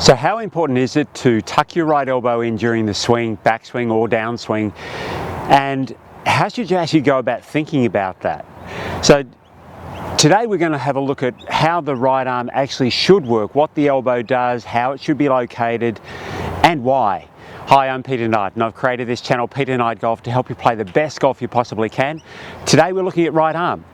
So how important is it to tuck your right elbow in during the swing, backswing or downswing? And how should you actually go about thinking about that? So today we're going to have a look at how the right arm actually should work, what the elbow does, how it should be located, and why. Hi, I'm Peter Knight, and I've created this channel, Peter Knight Golf, to help you play the best golf you possibly can. Today we're looking at right arm.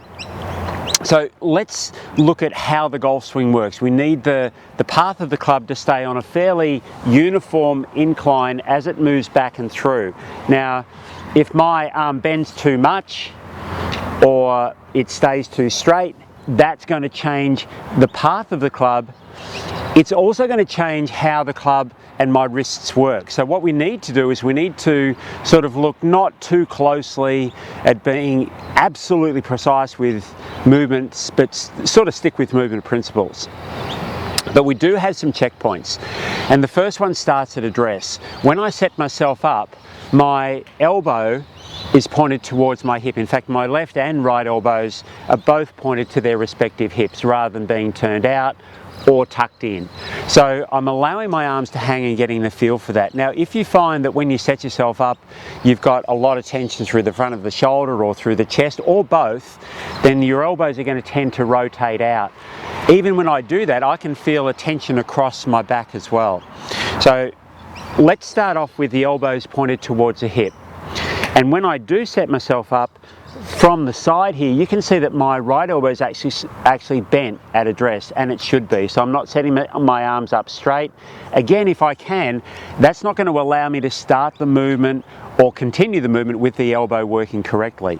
So let's look at how the golf swing works. We need the path of the club to stay on a fairly uniform incline as it moves back and through. Now, if my arm bends too much or it stays too straight, that's going to change the path of the club. It's also going to change how the club and my wrists work. So what we need to do is we need to sort of look not too closely at being absolutely precise with movements, but sort of stick with movement principles. But we do have some checkpoints, and the first one starts at address. When I set myself up, my elbow is pointed towards my hip. In fact, my left and right elbows are both pointed to their respective hips rather than being turned out or tucked in. So I'm allowing my arms to hang and getting the feel for that. Now, if you find that when you set yourself up, you've got a lot of tension through the front of the shoulder or through the chest or both, then your elbows are going to tend to rotate out. Even when I do that, I can feel a tension across my back as well. So let's start off with the elbows pointed towards the hip. And when I do set myself up, from the side here, you can see that my right elbow is actually bent at address, and it should be. So I'm not setting my arms up straight. Again, if I can, that's not going to allow me to start the movement or continue the movement with the elbow working correctly.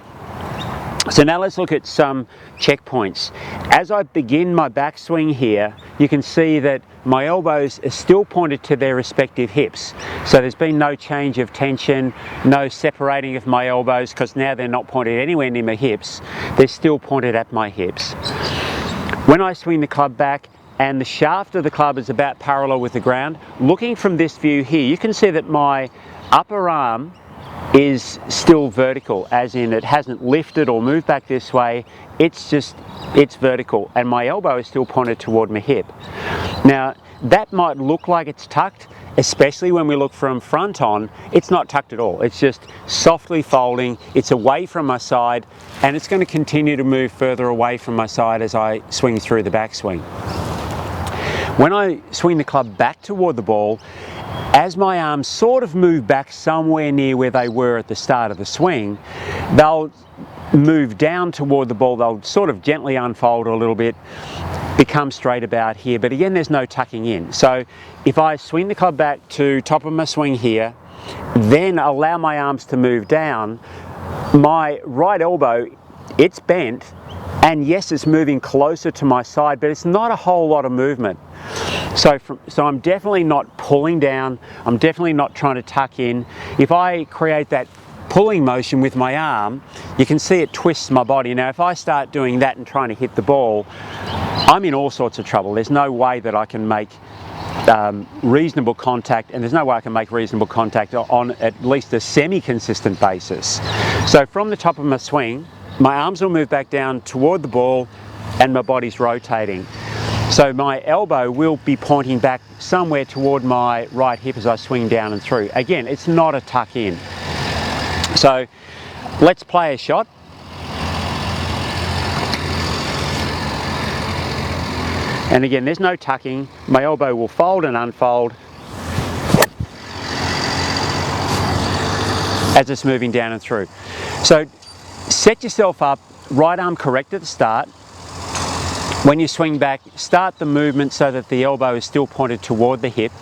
So now let's look at some checkpoints. As I begin my backswing here, you can see that my elbows are still pointed to their respective hips. So there's been no change of tension, no separating of my elbows, because now they're not pointed anywhere near my hips. They're still pointed at my hips. When I swing the club back and the shaft of the club is about parallel with the ground, looking from this view here, you can see that my upper arm is still vertical, as in it hasn't lifted or moved back this way. It's vertical, and my elbow is still pointed toward my hip. Now, that might look like it's tucked, especially when we look from front on. It's not tucked at all. It's just softly folding. It's away from my side, and it's going to continue to move further away from my side as I swing through the backswing. When I swing the club back toward the ball, as my arms sort of move back somewhere near where they were at the start of the swing, they'll move down toward the ball. They'll sort of gently unfold a little bit, become straight about here, but again, there's no tucking in. So if I swing the club back to top of my swing here, then allow my arms to move down, my right elbow, it's bent, and yes, it's moving closer to my side, but it's not a whole lot of movement. So I'm definitely not pulling down. I'm definitely not trying to tuck in. If I create that pulling motion with my arm, you can see it twists my body. Now, if I start doing that and trying to hit the ball, I'm in all sorts of trouble. There's no way that I can make reasonable contact, and there's no way I can make reasonable contact on at least a semi-consistent basis. So from the top of my swing, my arms will move back down toward the ball and my body's rotating. So my elbow will be pointing back somewhere toward my right hip as I swing down and through. Again, it's not a tuck in. So let's play a shot. And again, there's no tucking. My elbow will fold and unfold as it's moving down and through. So set yourself up, right arm correct at the start. When you swing back, start the movement so that the elbow is still pointed toward the hip.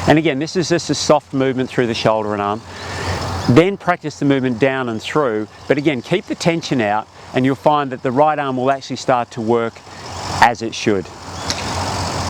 And again, this is just a soft movement through the shoulder and arm. Then practice the movement down and through, but again, keep the tension out, and you'll find that the right arm will actually start to work as it should.